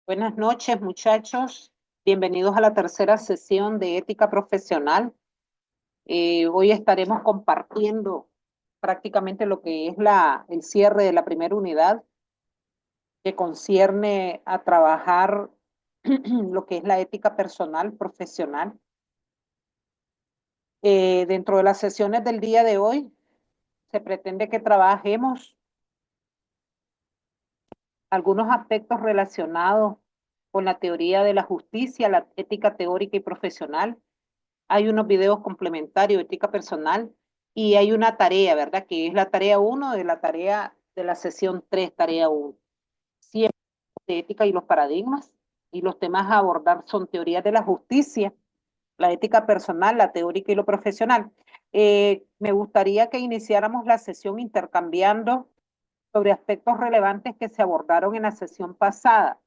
Buenas noches, muchachos. Bienvenidos a la tercera sesión de ética profesional. Hoy estaremos compartiendo prácticamente lo que es el cierre de la primera unidad, que concierne a trabajar lo que es la ética personal, profesional. Dentro de las sesiones del día de hoy, se pretende que trabajemos algunos aspectos relacionados con la teoría de la justicia, la ética teórica y profesional. Hay unos videos complementarios, ética personal, y hay una tarea, ¿verdad? Que es la tarea 1 de la tarea de la sesión 3, tarea 1. Siempre de ética y los paradigmas, y los temas a abordar son teorías de la justicia, la ética personal, la teórica y lo profesional. Me gustaría que iniciáramos la sesión intercambiando sobre aspectos relevantes que se abordaron en la sesión pasada.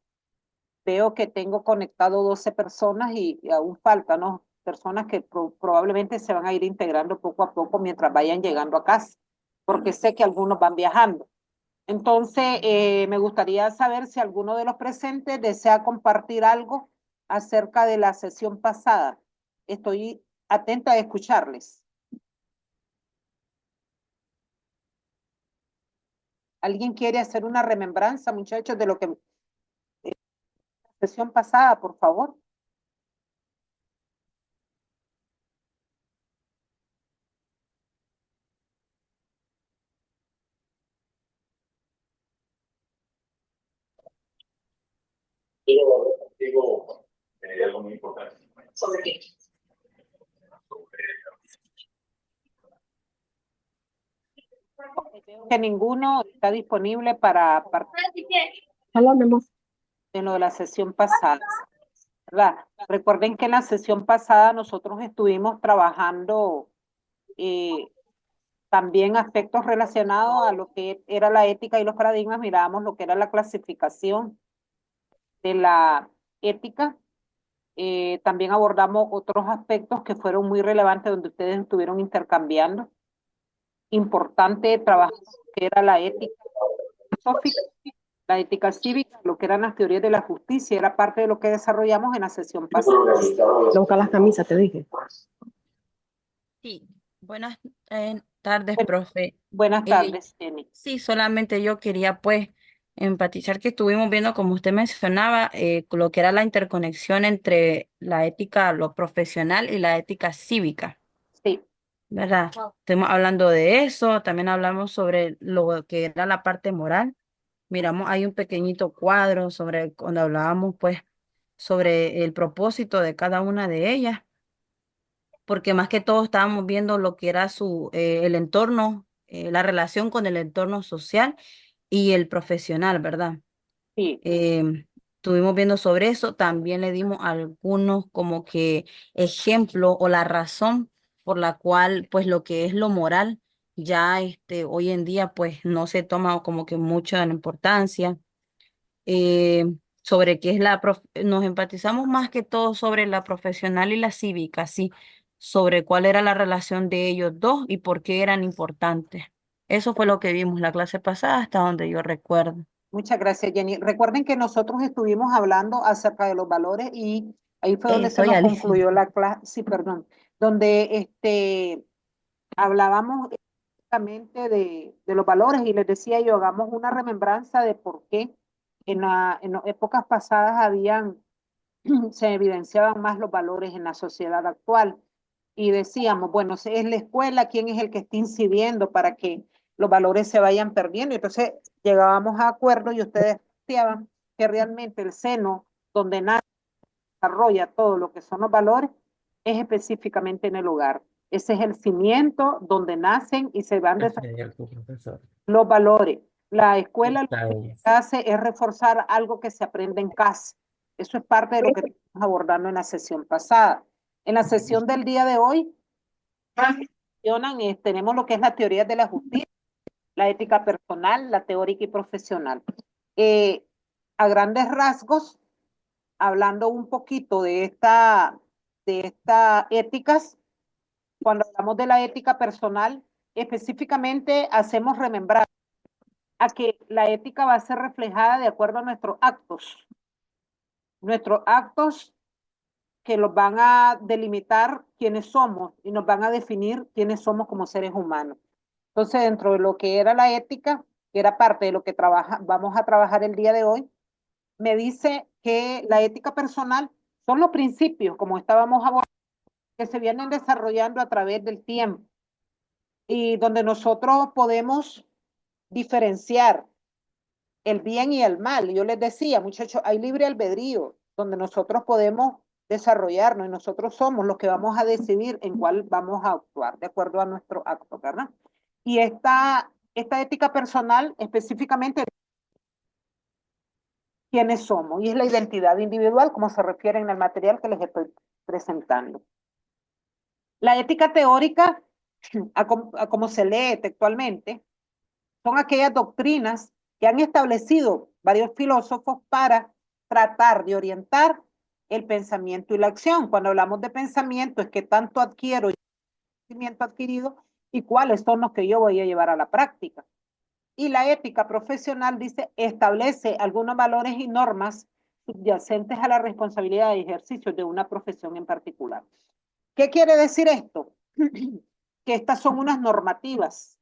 Veo que tengo conectado 12 personas y aún faltan, ¿no? Personas que probablemente se van a ir integrando poco a poco mientras vayan llegando a casa, porque sé que algunos van viajando. Entonces, me gustaría saber si alguno de los presentes desea compartir algo acerca de la sesión pasada. Estoy atenta a escucharles. ¿Alguien quiere hacer una remembranza, muchachos, de lo que la sesión pasada, por favor? Quiero hablar contigo algo muy importante. ¿Sobre qué? Veo que ninguno está disponible para participar en lo de la sesión pasada, ¿verdad? Recuerden que en la sesión pasada nosotros estuvimos trabajando eh, también aspectos relacionados a lo que era la ética y los paradigmas. Mirábamos lo que era la clasificación de la ética. También abordamos otros aspectos que fueron muy relevantes donde ustedes estuvieron intercambiando. Importante trabajar que era la ética filosófica, la ética cívica, lo que eran las teorías de la justicia, era parte de lo que desarrollamos en la sesión pasada. No buscar las camisas, te dije. Sí, buenas tardes, Bueno, profe. buenas tardes, Jenny. Sí, solamente yo quería pues enfatizar que estuvimos viendo, como usted mencionaba, lo que era la interconexión entre la ética, lo profesional y la ética cívica, Sí, ¿verdad? Estamos hablando de eso, también hablamos sobre lo que era la parte moral. Miramos, hay un pequeñito cuadro sobre cuando hablábamos pues sobre el propósito de cada una de ellas, porque más que todo estábamos viendo lo que era el entorno, la relación con el entorno social y el profesional, ¿verdad? sí. Estuvimos viendo sobre eso, también le dimos algunos como que ejemplo o la razón por la cual pues lo que es lo moral ya hoy en día pues no se toma como que mucha importancia. Sobre qué es nos empatizamos más que todo sobre la profesional y la cívica, sí, sobre cuál era la relación de ellos dos y por qué eran importantes. Eso fue lo que vimos la clase pasada, hasta donde yo recuerdo. Muchas gracias, Jenny. Recuerden que nosotros estuvimos hablando acerca de los valores y ahí fue donde se Soy nos Alicia. concluyó la clase, sí, perdón, donde hablábamos exactamente de los valores y les decía yo, hagamos una remembranza de por qué en las épocas pasadas se evidenciaban más los valores en la sociedad actual. Y decíamos, bueno, es la escuela quien es el que está incidiendo para que los valores se vayan perdiendo. Entonces llegábamos a acuerdos y ustedes decían que realmente el seno donde nace, desarrolla todo lo que son los valores es específicamente en el hogar. Ese es el cimiento donde nacen y se van desarrollando los valores. La escuela lo que hace es reforzar algo que se aprende en casa. Eso es parte de lo que estamos abordando en la sesión pasada. En la sesión del día de hoy, tenemos lo que es la teoría de la justicia, la ética personal, la teórica y profesional. A grandes rasgos, hablando un poquito de estas éticas, cuando hablamos de la ética personal, específicamente hacemos remembrar a que la ética va a ser reflejada de acuerdo a nuestros actos que los van a delimitar quiénes somos y nos van a definir quiénes somos como seres humanos. Entonces, dentro de lo que era la ética, que era parte de lo que vamos a trabajar el día de hoy, me dice que la ética personal son los principios, como estábamos abordando, que se vienen desarrollando a través del tiempo y donde nosotros podemos diferenciar el bien y el mal. Yo les decía, muchachos, hay libre albedrío, donde nosotros podemos desarrollarnos y nosotros somos los que vamos a decidir en cuál vamos a actuar, de acuerdo a nuestro acto, ¿verdad? Y esta ética personal específicamente quiénes somos y es la identidad individual, como se refiere en el material que les estoy presentando. La ética teórica, a como se lee textualmente, son aquellas doctrinas que han establecido varios filósofos para tratar de orientar el pensamiento y la acción. Cuando hablamos de pensamiento es que tanto adquiero el conocimiento adquirido y cuáles son los que yo voy a llevar a la práctica. Y la ética profesional dice, establece algunos valores y normas subyacentes a la responsabilidad de ejercicio de una profesión en particular. ¿Qué quiere decir esto? Que estas son unas normativas.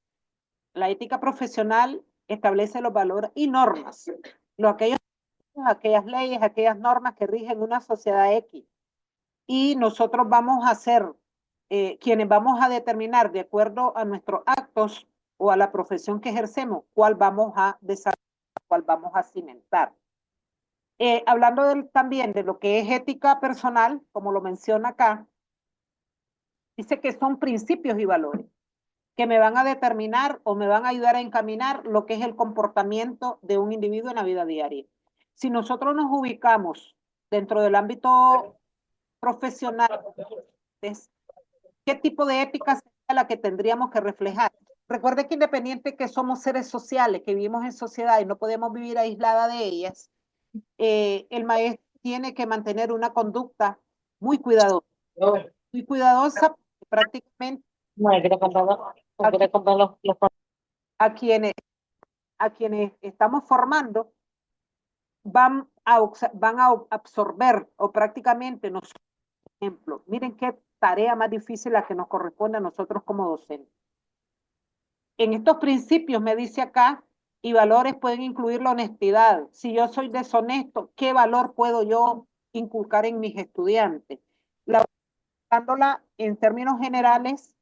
La ética profesional establece los valores y normas, aquellas leyes, aquellas normas que rigen una sociedad X. Y nosotros vamos a ser quienes vamos a determinar de acuerdo a nuestros actos o a la profesión que ejercemos, cuál vamos a desarrollar, cuál vamos a cimentar. Hablando también de lo que es ética personal, como lo menciona acá, dice que son principios y valores que me van a determinar o me van a ayudar a encaminar lo que es el comportamiento de un individuo en la vida diaria. Si nosotros nos ubicamos dentro del ámbito profesional, ¿qué tipo de ética sería la que tendríamos que reflejar? Recuerde que independiente que somos seres sociales, que vivimos en sociedad y no podemos vivir aislada de ellas, el maestro tiene que mantener una conducta muy cuidadosa, prácticamente No, hay que comprar a quienes, a quienes estamos formando van a absorber o prácticamente nosotros, por ejemplo, miren qué tarea más difícil la que nos corresponde a nosotros como docentes. En estos principios, me dice acá, y valores pueden incluir la honestidad. Si yo soy deshonesto, ¿qué valor puedo yo inculcar en mis estudiantes? Dándola en términos generales,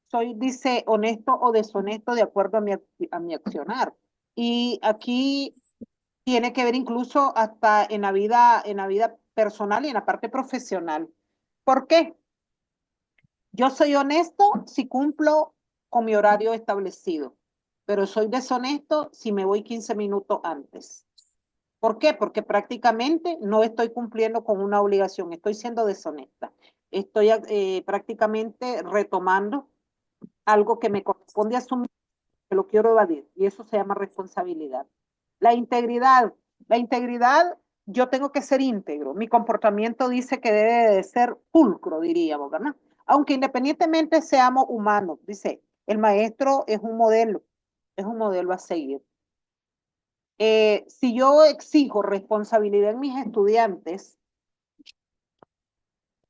soy, dice, honesto o deshonesto de acuerdo a mi accionar. Y aquí tiene que ver incluso hasta en la vida personal y en la parte profesional. ¿Por qué? Yo soy honesto si cumplo con mi horario establecido, pero soy deshonesto si me voy 15 minutos antes. ¿Por qué? Porque prácticamente no estoy cumpliendo con una obligación, estoy siendo deshonesta. Estoy prácticamente retomando algo que me corresponde asumir, que lo quiero evadir, y eso se llama responsabilidad. La integridad. La integridad, yo tengo que ser íntegro. Mi comportamiento dice que debe de ser pulcro, diríamos, ¿verdad? Aunque independientemente seamos humanos, dice, el maestro es un modelo a seguir. Si yo exijo responsabilidad en mis estudiantes,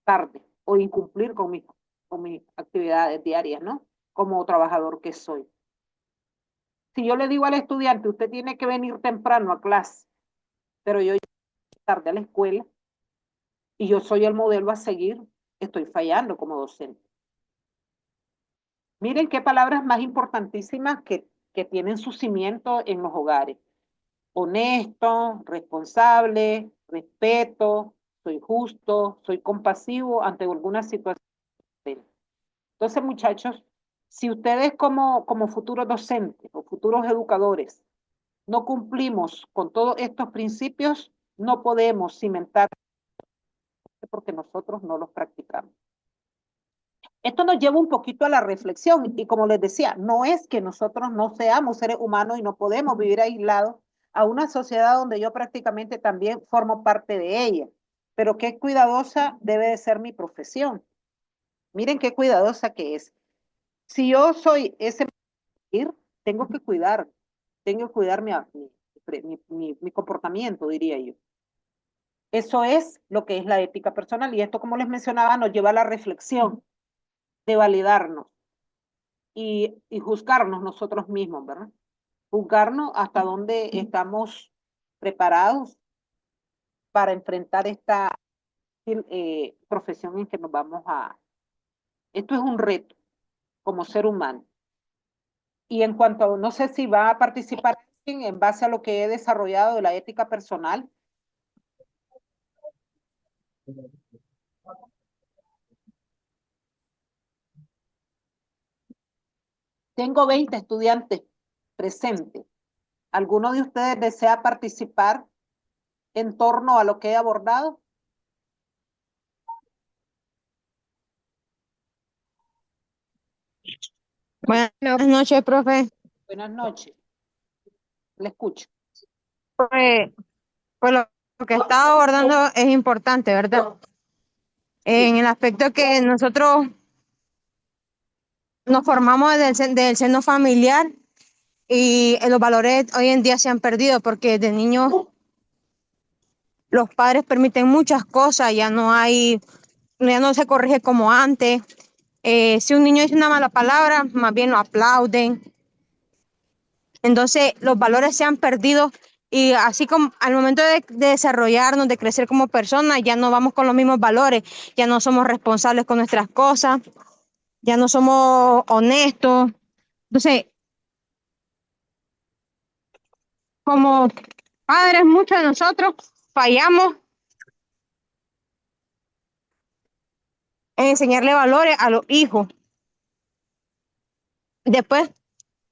tarde o incumplir con mis actividades diarias, ¿no? Como trabajador que soy. Si yo le digo al estudiante, usted tiene que venir temprano a clase, pero yo llego tarde a la escuela y yo soy el modelo a seguir, estoy fallando como docente. Miren qué palabras más importantísimas que tienen su cimiento en los hogares. Honesto, responsable, respeto, soy justo, soy compasivo ante alguna situación. Entonces, muchachos, si ustedes como futuros docentes o futuros educadores no cumplimos con todos estos principios, no podemos cimentar porque nosotros no los practicamos. Esto nos lleva un poquito a la reflexión y como les decía, no es que nosotros no seamos seres humanos y no podemos vivir aislados a una sociedad donde yo prácticamente también formo parte de ella, pero qué cuidadosa debe de ser mi profesión. Miren qué cuidadosa que es. Si yo soy ese, tengo que cuidar, tengo que cuidar mi comportamiento, diría yo. Eso es lo que es la ética personal y esto, como les mencionaba, nos lleva a la reflexión de validarnos y juzgarnos nosotros mismos, ¿verdad? Juzgarnos hasta dónde estamos preparados para enfrentar esta profesión en que nos vamos a... Esto es un reto como ser humano. Y en cuanto a, no sé si va a participar en base a lo que he desarrollado de la ética personal, tengo 20 estudiantes presentes. ¿Alguno de ustedes desea participar en torno a lo que he abordado? Buenas noches, profe. Buenas noches, le escucho. Pues, pues lo que estaba abordando es importante, ¿verdad? En el aspecto que nosotros nos formamos del seno familiar y los valores hoy en día se han perdido porque de niños los padres permiten muchas cosas, ya no se corrige como antes. Si un niño dice una mala palabra, más bien lo aplauden. Entonces, los valores se han perdido y así como al momento de desarrollarnos, de crecer como personas, ya no vamos con los mismos valores, ya no somos responsables con nuestras cosas, ya no somos honestos. Entonces, como padres, muchos de nosotros fallamos en enseñarle valores a los hijos. Después,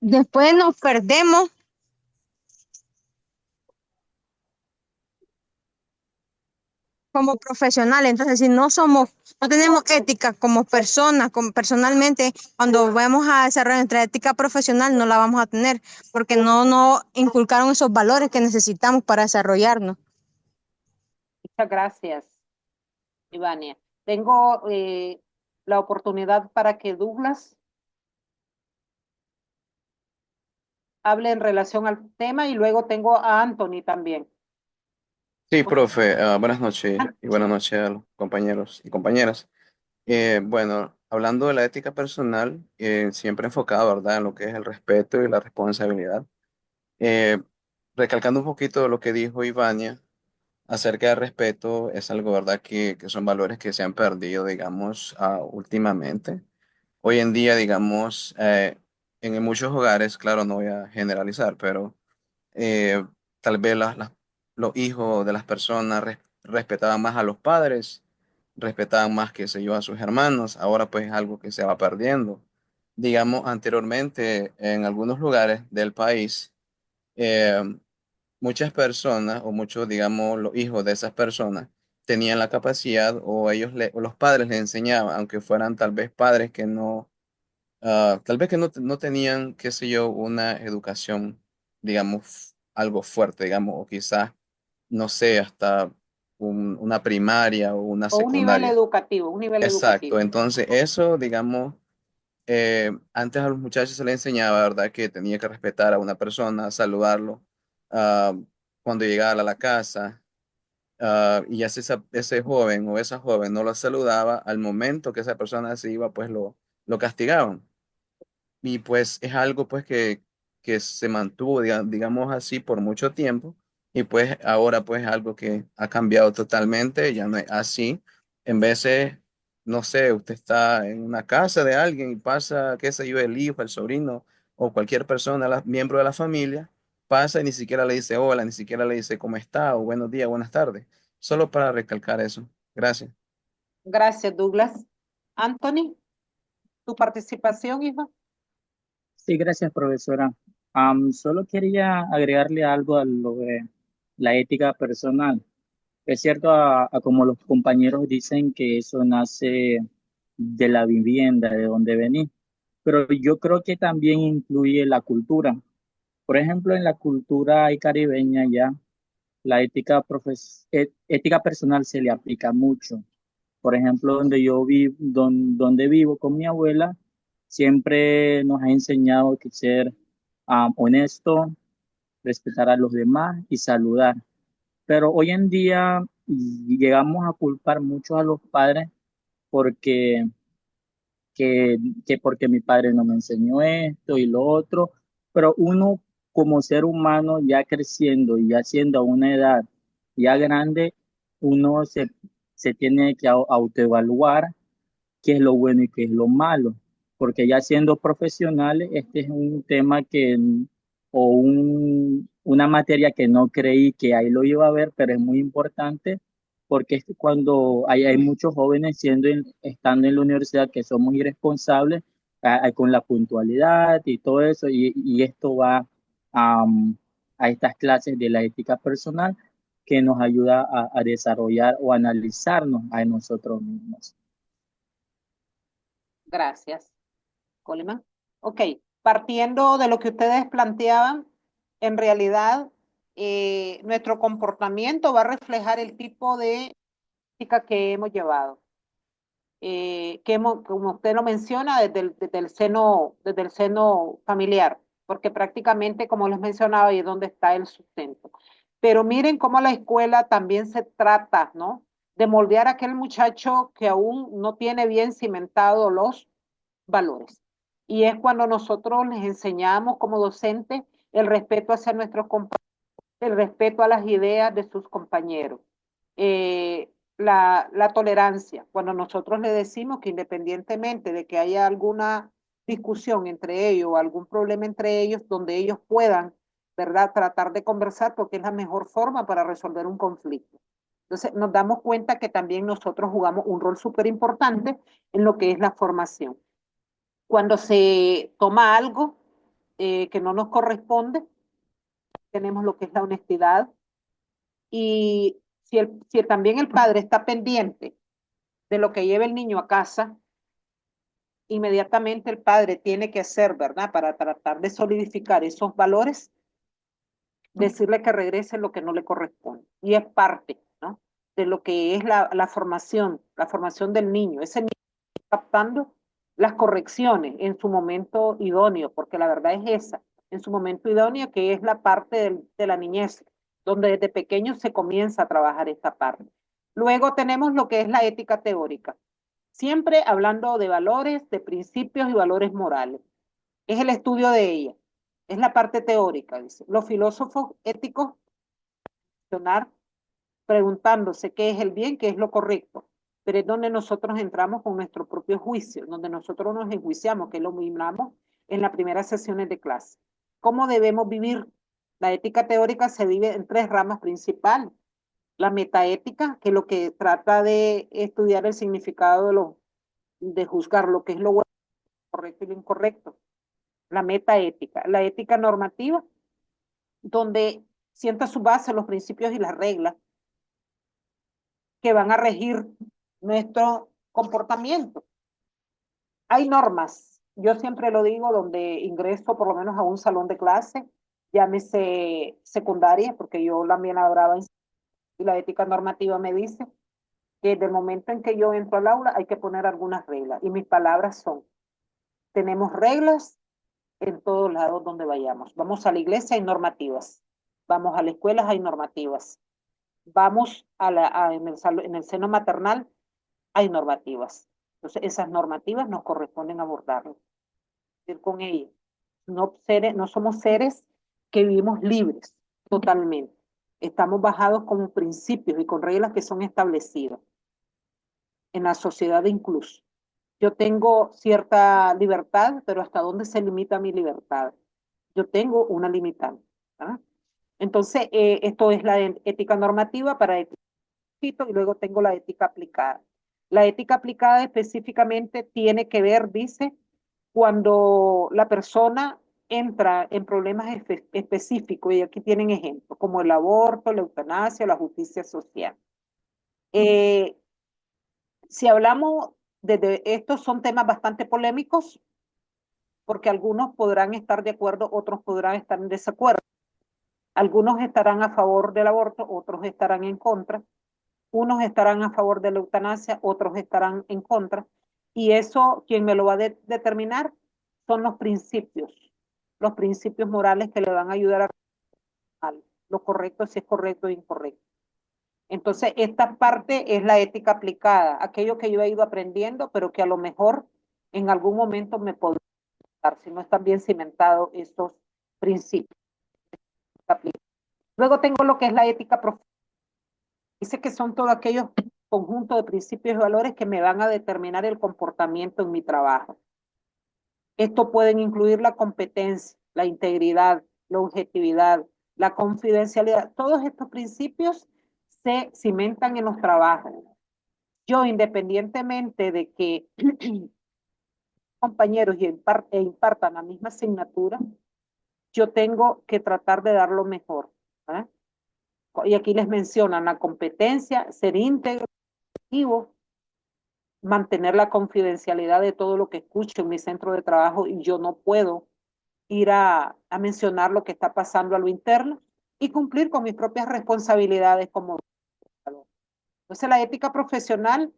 después nos perdemos como profesionales. Entonces, si no tenemos ética como personas, como personalmente, cuando vamos a desarrollar nuestra ética profesional, no la vamos a tener, porque no nos inculcaron esos valores que necesitamos para desarrollarnos. Muchas gracias, Ivania. Tengo la oportunidad para que Douglas hable en relación al tema y luego tengo a Anthony también. Sí, profe, buenas noches y buenas noches a los compañeros y compañeras. Bueno, hablando de la ética personal, siempre enfocado, ¿verdad?, en lo que es el respeto y la responsabilidad. Eh, Recalcando un poquito lo que dijo Ivania acerca del respeto, es algo, ¿verdad?, que son valores que se han perdido, digamos, últimamente. Hoy en día, digamos, en muchos hogares, claro, no voy a generalizar, pero eh, tal vez los hijos de las personas respetaban más a los padres, respetaban más, qué sé yo, a sus hermanos. Ahora pues es algo que se va perdiendo. Digamos, anteriormente en algunos lugares del país, eh, muchas personas o muchos, digamos, los hijos de esas personas tenían la capacidad o o los padres les enseñaban, aunque fueran tal vez padres que no tal vez que no tenían, qué sé yo, una educación, digamos, algo fuerte, digamos, o quizás, no sé, hasta una primaria o una O un nivel secundaria. educativo, un nivel Exacto, educativo. entonces eso, digamos, antes a los muchachos se les enseñaba, ¿verdad?, que tenía que respetar a una persona, saludarlo ah, cuando llegara a la casa. Y ya si ese joven o esa joven no lo saludaba, al momento que esa persona se iba, pues lo castigaban. Y pues es algo pues que se mantuvo, digamos así, por mucho tiempo. Y pues ahora pues es algo que ha cambiado totalmente, ya no es así. En veces, no sé, usted está en una casa de alguien y pasa, qué sé yo, el hijo, el sobrino o cualquier persona, miembro de la familia, pasa y ni siquiera le dice hola, ni siquiera le dice cómo está o buenos días, buenas tardes. Solo para recalcar eso. Gracias. Gracias, Douglas. Anthony, tu participación, hijo. Sí, gracias, profesora. Solo quería agregarle algo a lo de la ética personal. Es cierto, a como los compañeros dicen que eso nace de la vivienda, de donde venís, pero yo creo que también incluye la cultura. Por ejemplo, en la cultura caribeña ya la ética personal se le aplica mucho. Por ejemplo, donde yo vivo, donde vivo con mi abuela, siempre nos ha enseñado que ser honesto, respetar a los demás y saludar. Pero hoy en día llegamos a culpar mucho a los padres porque que, que porque mi padre no me enseñó esto y lo otro, pero uno como ser humano ya creciendo y ya siendo a una edad ya grande, uno se tiene que autoevaluar qué es lo bueno y qué es lo malo, porque ya siendo profesionales, este es un tema una materia que no creí que ahí lo iba a ver, pero es muy importante porque es que cuando hay muchos jóvenes estando en la universidad que somos irresponsables con la puntualidad y todo eso, y esto va a, a estas clases de la ética personal que nos ayuda a desarrollar o analizarnos a nosotros mismos. Gracias, Coleman. Ok, partiendo de lo que ustedes planteaban, en realidad nuestro comportamiento va a reflejar el tipo de ética que hemos llevado. Como usted lo menciona, desde el seno familiar, porque prácticamente, como les mencionaba, ahí es donde está el sustento. Pero miren cómo la escuela también se trata, ¿no? De moldear a aquel muchacho que aún no tiene bien cimentados los valores. Y es cuando nosotros les enseñamos como docentes el respeto hacia nuestros compañeros, el respeto a las ideas de sus compañeros, la tolerancia. Cuando nosotros le decimos que independientemente de que haya alguna discusión entre ellos o algún problema entre ellos, donde ellos puedan, ¿verdad?, tratar de conversar porque es la mejor forma para resolver un conflicto. Entonces, nos damos cuenta que también nosotros jugamos un rol súper importante en lo que es la formación. Cuando se toma algo que no nos corresponde, tenemos lo que es la honestidad, y si también el padre está pendiente de lo que lleva el niño a casa, inmediatamente el padre tiene que hacer, ¿verdad? Para tratar de solidificar esos valores, decirle que regrese lo que no le corresponde. Y es parte, ¿no?, de lo que es la formación del niño. Ese niño está captando las correcciones en su momento idóneo, porque la verdad es esa, en su momento idóneo, que es la parte de la niñez, donde desde pequeño se comienza a trabajar esta parte. Luego tenemos lo que es la ética teórica, siempre hablando de valores, de principios y valores morales. Es el estudio de ella, es la parte teórica, dice. Los filósofos éticos preguntándose qué es el bien, qué es lo correcto, pero es donde nosotros entramos con nuestro propio juicio, donde nosotros nos enjuiciamos, que lo miramos en las primeras sesiones de clase. ¿Cómo debemos vivir? La ética teórica se divide en tres ramas principales. La metaética, que es lo que trata de estudiar el significado de juzgar lo que es lo bueno, lo correcto y lo incorrecto. La metaética. La ética normativa, donde sienta su base los principios y las reglas que van a regir nuestro comportamiento. Hay normas, yo siempre lo digo, donde ingreso por lo menos a un salón de clase, llámese secundaria, porque yo también hablaba y la ética normativa me dice que desde el momento en que yo entro al aula hay que poner algunas reglas. Y mis palabras son, tenemos reglas en todos lados donde vayamos. Vamos a la iglesia, hay normativas. Vamos a la escuela, hay normativas. Vamos en el seno maternal, hay normativas. Entonces, esas normativas nos corresponden abordarlas, ir con ellas. No somos seres que vivimos libres totalmente. Estamos bajados con principios y con reglas que son establecidas en la sociedad incluso. Yo tengo cierta libertad, pero ¿hasta dónde se limita mi libertad? Yo tengo una limitante, ¿verdad? Entonces, esto es la ética normativa para ética, y luego tengo la ética aplicada. La ética aplicada específicamente tiene que ver, dice, cuando la persona entra en problemas específicos, y aquí tienen ejemplos, como el aborto, la eutanasia, la justicia social. Eh, si hablamos estos son temas bastante polémicos, porque algunos podrán estar de acuerdo, otros podrán estar en desacuerdo. Algunos estarán a favor del aborto, otros estarán en contra. Unos estarán a favor de la eutanasia, otros estarán en contra. Y eso, quien me lo va a determinar, son los principios morales que le van a ayudar a lo correcto, si es correcto o incorrecto. Entonces, esta parte es la ética aplicada, aquello que yo he ido aprendiendo, pero que a lo mejor en algún momento me podrá dar, si no están bien cimentados estos principios. Luego tengo lo que es la ética profesional. Dice que son todos aquellos conjuntos de principios y valores que me van a determinar el comportamiento en mi trabajo. Esto pueden incluir la competencia, la integridad, la objetividad, la confidencialidad. Todos estos principios se cimentan en los trabajos. Yo, independientemente de que compañeros impartan la misma asignatura, yo tengo que tratar de dar lo mejor. ¿Eh? Y aquí les mencionan la competencia, ser íntegro, mantener la confidencialidad de todo lo que escucho en mi centro de trabajo y yo no puedo ir a mencionar lo que está pasando a lo interno y cumplir con mis propias responsabilidades como educador. Entonces la ética profesional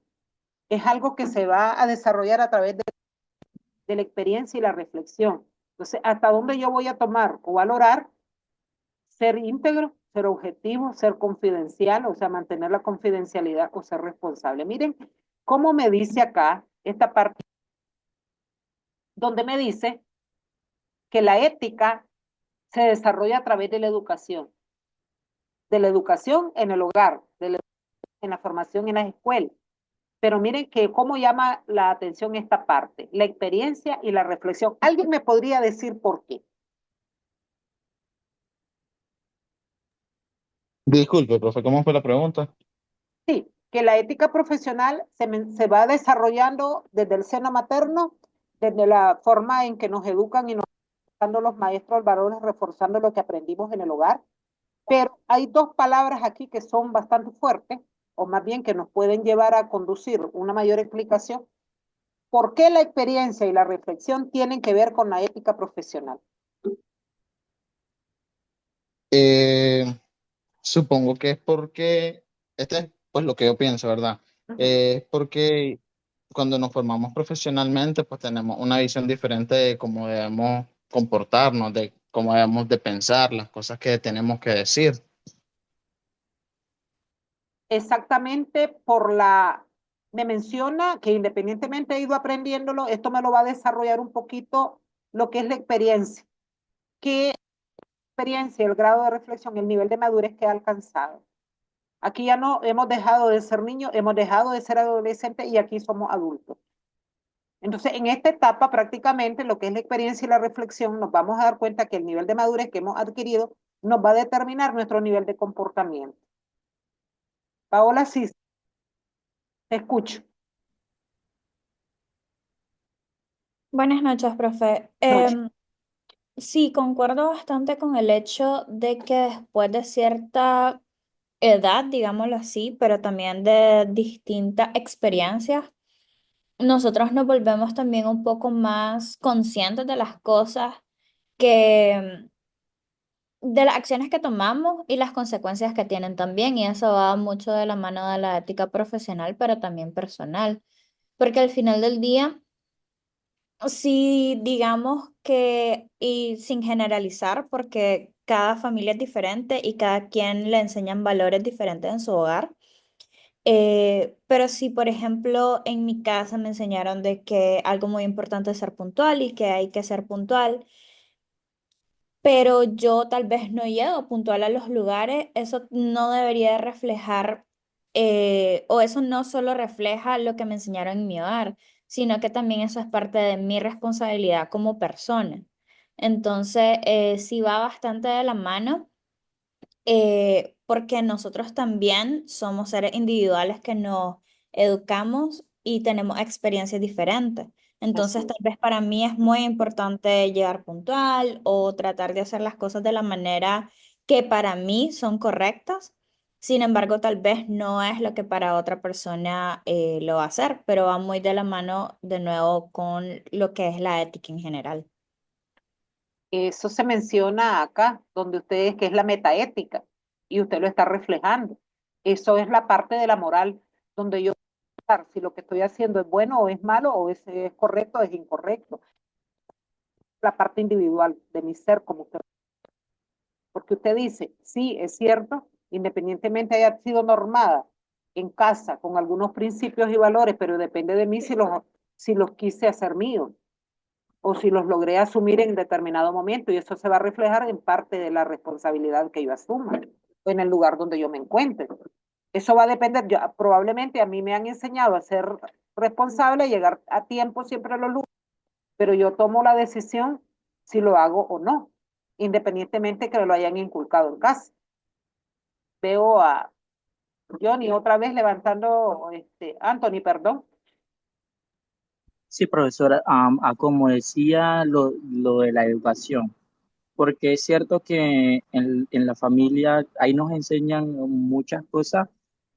es algo que se va a desarrollar a través de la experiencia y la reflexión. Entonces, ¿hasta dónde yo voy a tomar o valorar ser íntegro, ser objetivo, ser confidencial, o sea, mantener la confidencialidad o ser responsable? Miren cómo me dice acá esta parte donde me dice que la ética se desarrolla a través de la educación en el hogar, en la formación en las escuelas. Pero miren que cómo llama la atención esta parte, la experiencia y la reflexión. ¿Alguien me podría decir por qué? Disculpe, profe, ¿cómo fue la pregunta? Sí, que la ética profesional se va desarrollando desde el seno materno, desde la forma en que nos educan y nos dando los maestros valores, reforzando lo que aprendimos en el hogar. Pero hay dos palabras aquí que son bastante fuertes, o más bien que nos pueden llevar a conducir una mayor explicación. ¿Por qué la experiencia y la reflexión tienen que ver con la ética profesional? Eh, Supongo que es porque, este es pues lo que yo pienso, ¿verdad? Ujú. Es porque cuando nos formamos profesionalmente, pues tenemos una visión diferente de cómo debemos comportarnos, de cómo debemos de pensar, las cosas que tenemos que decir. Exactamente me menciona que independientemente he ido aprendiéndolo, esto me lo va a desarrollar un poquito lo que es la experiencia. ¿Qué experiencia, el grado de reflexión, el nivel de madurez que ha alcanzado? Aquí ya no hemos dejado de ser niños, hemos dejado de ser adolescentes y aquí somos adultos. Entonces, en esta etapa prácticamente lo que es la experiencia y la reflexión, nos vamos a dar cuenta que el nivel de madurez que hemos adquirido nos va a determinar nuestro nivel de comportamiento. Paola, sí, te escucho. Buenas noches, profe. Noche. Sí, concuerdo bastante con el hecho de que después de cierta edad, digámoslo así, pero también de distintas experiencias, nosotros nos volvemos también un poco más conscientes de las cosas que, de las acciones que tomamos y las consecuencias que tienen también, y eso va mucho de la mano de la ética profesional, pero también personal, porque al final del día sí, digamos que, y sin generalizar, porque cada familia es diferente y cada quien le enseñan valores diferentes en su hogar. Pero si, por ejemplo, en mi casa me enseñaron de que algo muy importante es ser puntual y que hay que ser puntual, pero yo tal vez no llego puntual a los lugares, eso no debería de reflejar, o eso no solo refleja lo que me enseñaron en mi hogar, sino que también eso es parte de mi responsabilidad como persona. Entonces, sí va bastante de la mano, porque nosotros también somos seres individuales que nos educamos y tenemos experiencias diferentes. Así Entonces, es. tal vez para mí es muy importante llegar puntual o tratar de hacer las cosas de la manera que para mí son correctas, Sin embargo, tal vez no es lo que para otra persona lo va a hacer, pero va muy de la mano de nuevo con lo que es la ética en general. Eso se menciona acá, donde ustedes, que es la metaética, y usted lo está reflejando. Eso es la parte de la moral, donde yo si lo que estoy haciendo es bueno o es malo, o es correcto o es incorrecto. La parte individual de mi ser, como usted. Porque usted dice, sí, es cierto, independientemente haya sido normada en casa con algunos principios y valores, pero depende de mí si los quise hacer míos o si los logré asumir en determinado momento, y eso se va a reflejar en parte de la responsabilidad que yo asuma o en el lugar donde yo me encuentre. Eso va a depender, probablemente a mí me han enseñado a ser responsable, a llegar a tiempo siempre a los lugares, pero yo tomo la decisión si lo hago o no, independientemente que me lo hayan inculcado en casa. Veo a Johnny otra vez levantando, Anthony, perdón. Sí, profesora, como decía lo de la educación, porque es cierto que en la familia ahí nos enseñan muchas cosas,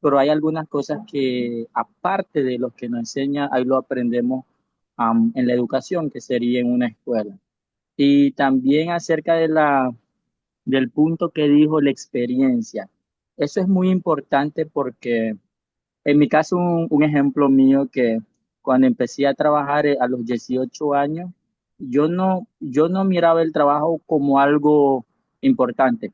pero hay algunas cosas que aparte de lo que nos enseña, ahí lo aprendemos en la educación, que sería en una escuela. Y también acerca del punto que dijo la experiencia. Eso es muy importante porque en mi caso, un ejemplo mío que cuando empecé a trabajar a los 18 años, yo no miraba el trabajo como algo importante.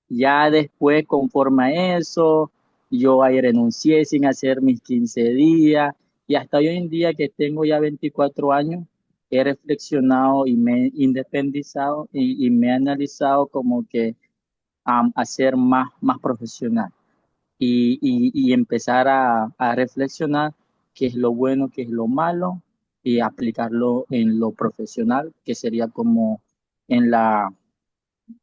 Ya después, conforme a eso, yo ahí renuncié sin hacer mis 15 días y hasta hoy en día que tengo ya 24 años, he reflexionado y me he independizado y me he analizado como que a ser más profesional y empezar a reflexionar qué es lo bueno, qué es lo malo y aplicarlo en lo profesional, que sería como en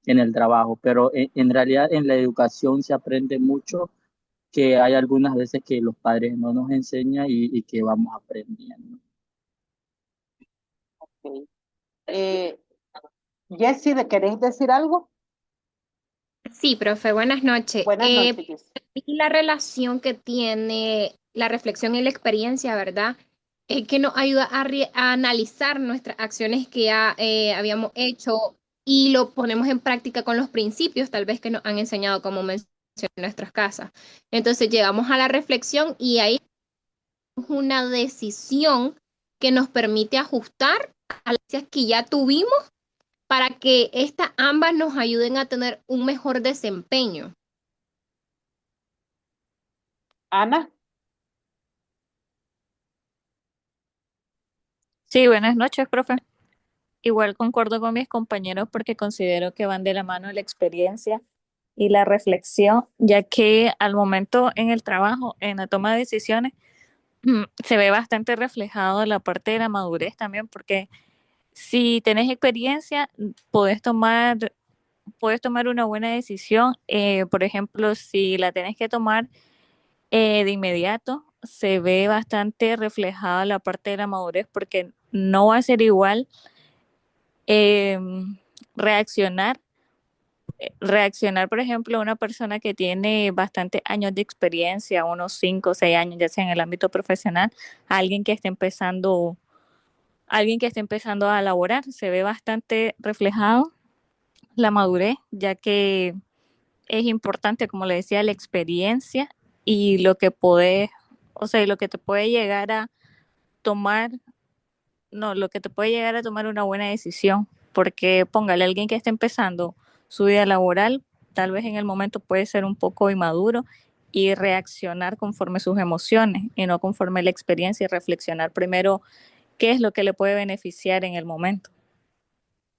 en el trabajo. Pero en realidad en la educación se aprende mucho, que hay algunas veces que los padres no nos enseñan y que vamos aprendiendo. Okay. Jessy, ¿de querés decir algo? Sí, profe, buenas noches. Buenas noches, Jessy. Y la relación que tiene la reflexión y la experiencia, ¿verdad? Que nos ayuda a analizar nuestras acciones que ya habíamos hecho y lo ponemos en práctica con los principios, tal vez que nos han enseñado como mencioné en nuestras casas. Entonces llegamos a la reflexión y ahí es una decisión que nos permite ajustar a las acciones que ya tuvimos para que estas ambas nos ayuden a tener un mejor desempeño. Ana. Sí, buenas noches, profe. Igual concuerdo con mis compañeros porque considero que van de la mano la experiencia y la reflexión, ya que al momento en el trabajo, en la toma de decisiones, se ve bastante reflejado la parte de la madurez también, porque si tenés experiencia, puedes tomar una buena decisión. Por ejemplo, si la tenés que tomar de inmediato, se ve bastante reflejada la parte de la madurez, porque no va a ser igual eh, reaccionar. Reaccionar, por ejemplo, a una persona que tiene bastantes años de experiencia, unos 5 o 6 años, ya sea en el ámbito profesional, a alguien que esté empezando a laborar, se ve bastante reflejado la madurez, ya que es importante, como le decía, la experiencia y lo que podés, o sea, lo que te puede llegar a tomar, no, lo que te puede llegar a tomar una buena decisión, porque póngale a alguien que esté empezando su vida laboral, tal vez en el momento puede ser un poco inmaduro y reaccionar conforme sus emociones y no conforme la experiencia y reflexionar primero qué es lo que le puede beneficiar en el momento.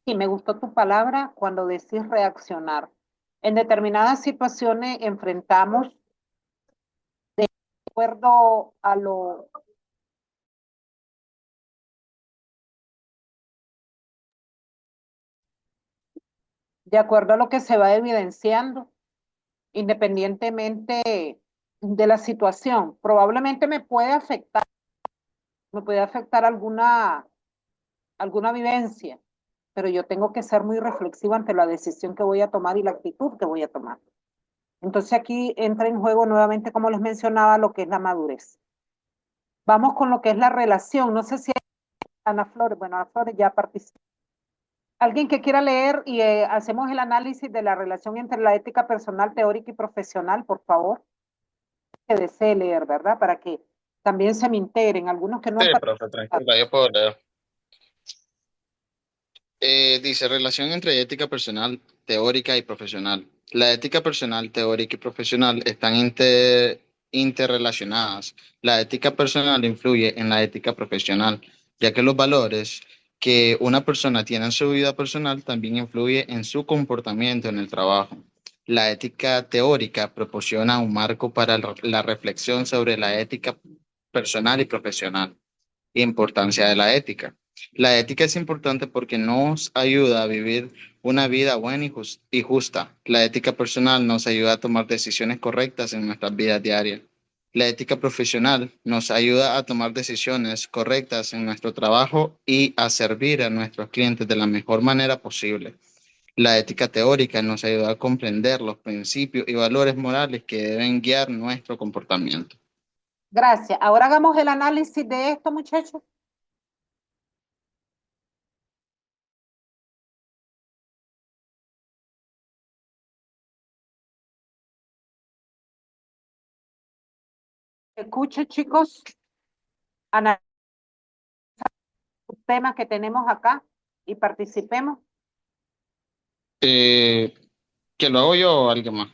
Y me gustó tu palabra cuando decís reaccionar. En determinadas situaciones enfrentamos de acuerdo a lo que se va evidenciando, independientemente de la situación. Probablemente me puede afectar alguna vivencia, pero yo tengo que ser muy reflexiva ante la decisión que voy a tomar y la actitud que voy a tomar. Entonces aquí entra en juego nuevamente, como les mencionaba, lo que es la madurez. Vamos con lo que es la relación. No sé si hay Ana Flores, bueno, Ana Flores ya participó. Alguien que quiera leer y hacemos el análisis de la relación entre la ética personal, teórica y profesional, por favor, que desee leer, ¿verdad? Para que también se me integren, algunos que no Sí, han profe, participado. tranquila, yo puedo leer. Dice, relación entre ética personal, teórica y profesional. La ética personal, teórica y profesional están interrelacionadas. La ética personal influye en la ética profesional, ya que los valores que una persona tiene en su vida personal también influye en su comportamiento en el trabajo. La ética teórica proporciona un marco para la reflexión sobre la ética personal y profesional. Importancia de la ética. La ética es importante porque nos ayuda a vivir una vida buena y justa. La ética personal nos ayuda a tomar decisiones correctas en nuestras vidas diarias. La ética profesional nos ayuda a tomar decisiones correctas en nuestro trabajo y a servir a nuestros clientes de la mejor manera posible. La ética teórica nos ayuda a comprender los principios y valores morales que deben guiar nuestro comportamiento. Gracias. Ahora hagamos el análisis de esto, muchachos. Escuchen, chicos, analizar los temas que tenemos acá y participemos. Eh, ¿Que lo hago yo o alguien más?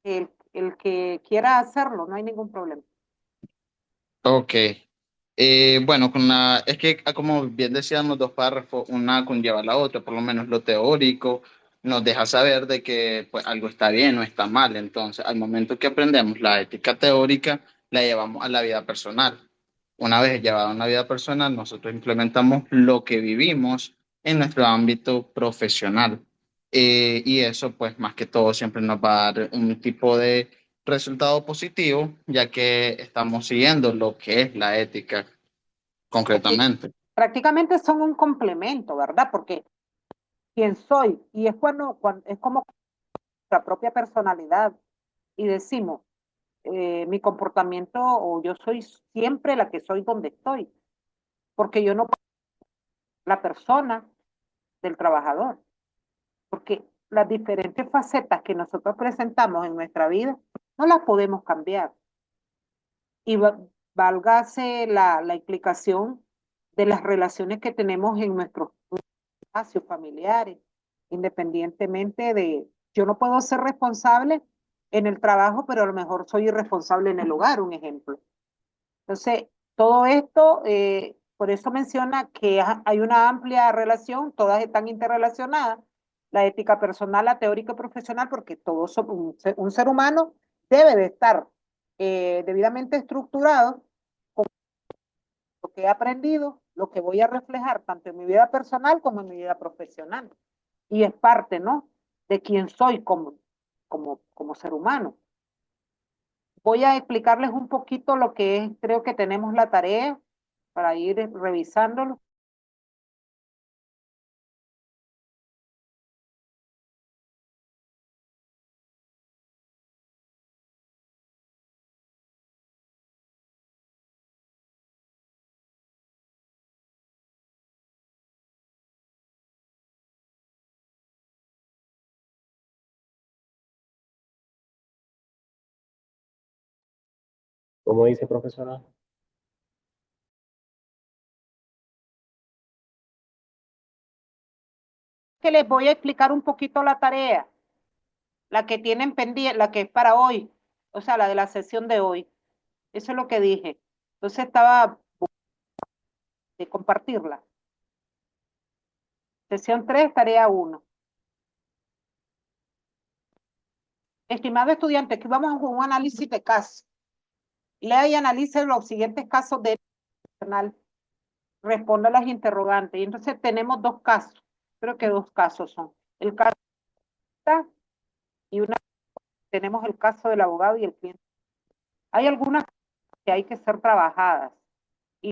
El que quiera hacerlo, no hay ningún problema. Ok. Bueno, es que como bien decíamos, dos párrafos, una conlleva a la otra, por lo menos lo teórico nos deja saber de que pues, algo está bien o está mal. Entonces, al momento que aprendemos la ética teórica, la llevamos a la vida personal. Una vez llevada a una vida personal, nosotros implementamos lo que vivimos en nuestro ámbito profesional. Y eso, pues, más que todo, siempre nos va a dar un tipo de resultado positivo, ya que estamos siguiendo lo que es la ética Porque concretamente. prácticamente son un complemento, ¿verdad? Porque quien soy, y es cuando es como la propia personalidad, y decimos, mi comportamiento, o yo soy siempre la que soy donde estoy, porque yo no la persona del trabajador, porque las diferentes facetas que nosotros presentamos en nuestra vida no las podemos cambiar. Y válgase la implicación de las relaciones que tenemos en nuestros espacios familiares, independientemente de, yo no puedo ser responsable en el trabajo, pero a lo mejor soy irresponsable en el hogar, un ejemplo. Entonces, todo esto, por eso menciona que hay una amplia relación, todas están interrelacionadas, la ética personal, la teórica y profesional, porque todos son un ser humano debe de estar debidamente estructurado con lo que he aprendido, lo que voy a reflejar tanto en mi vida personal como en mi vida profesional. Y es parte, ¿no? De quién soy como ser humano. Voy a explicarles un poquito lo que es, creo que tenemos la tarea para ir revisándolo. ¿Cómo dice profesora? Que les voy a explicar un poquito la tarea, la que tienen pendiente, la que es para hoy, o sea, la de la sesión de hoy. Eso es lo que dije. Entonces estaba de compartirla. Sesión 3, tarea 1. Estimado estudiante, aquí vamos con un análisis de casos. Lea y analice los siguientes casos de personal. Responda a las interrogantes. Y entonces tenemos dos casos. Creo que dos casos son. El caso y tenemos el caso del abogado y el cliente. Hay algunas que hay que ser trabajadas y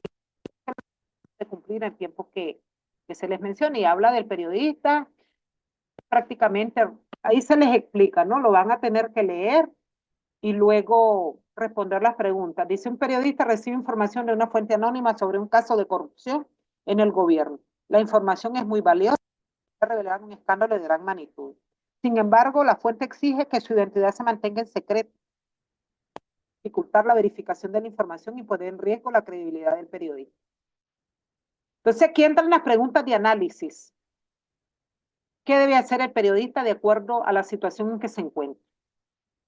de cumplir el tiempo que se les menciona. Y habla del periodista, prácticamente Ahí se les explica, ¿no? Lo van a tener que leer y luego responder las preguntas. Dice, un periodista recibe información de una fuente anónima sobre un caso de corrupción en el gobierno. La información es muy valiosa, puede revelar un escándalo de gran magnitud. Sin embargo, la fuente exige que su identidad se mantenga en secreto, dificultar la verificación de la información y poner en riesgo la credibilidad del periodista. Entonces, aquí entran las preguntas de análisis. ¿Qué debe hacer el periodista de acuerdo a la situación en que se encuentra?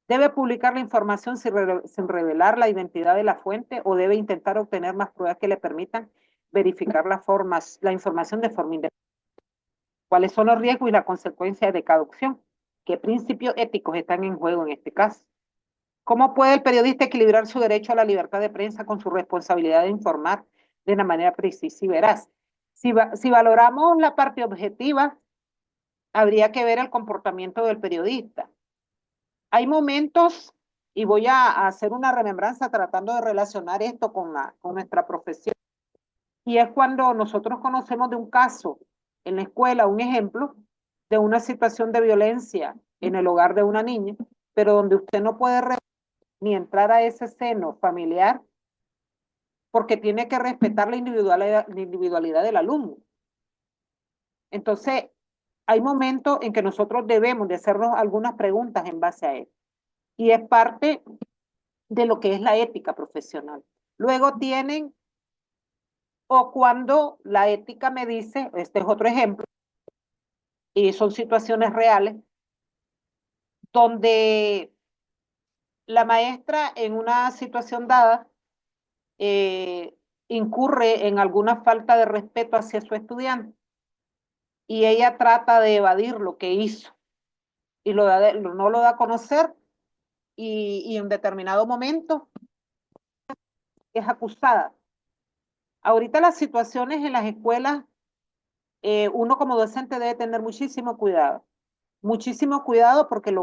¿Debe publicar la información sin revelar la identidad de la fuente o debe intentar obtener más pruebas que le permitan verificar la información de forma independiente? ¿Cuáles son los riesgos y las consecuencias de cada opción? ¿Qué principios éticos están en juego en este caso? ¿Cómo puede el periodista equilibrar su derecho a la libertad de prensa con su responsabilidad de informar de una manera precisa y veraz? Si valoramos la parte objetiva, habría que ver el comportamiento del periodista. Hay momentos, y voy a hacer una remembranza tratando de relacionar esto con nuestra profesión, y es cuando nosotros conocemos de un caso en la escuela, un ejemplo de una situación de violencia en el hogar de una niña, pero donde usted no puede ni entrar a ese seno familiar porque tiene que respetar la individualidad del alumno. Entonces, hay momentos en que nosotros debemos de hacernos algunas preguntas en base a él. Y es parte de lo que es la ética profesional. Luego tienen, o cuando la ética me dice, este es otro ejemplo, y son situaciones reales, donde la maestra en una situación dada eh, incurre en alguna falta de respeto hacia su estudiante y ella trata de evadir lo que hizo y no lo da a conocer y en determinado momento es acusada. Ahorita las situaciones en las escuelas, uno como docente debe tener muchísimo cuidado porque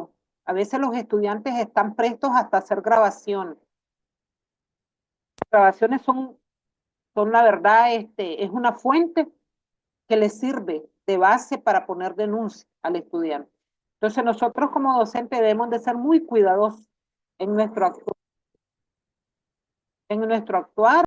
a veces los estudiantes están prestos hasta hacer grabaciones. Las grabaciones son la verdad, es una fuente que le sirve de base para poner denuncia al estudiante. Entonces nosotros como docentes debemos de ser muy cuidadosos en nuestro actuar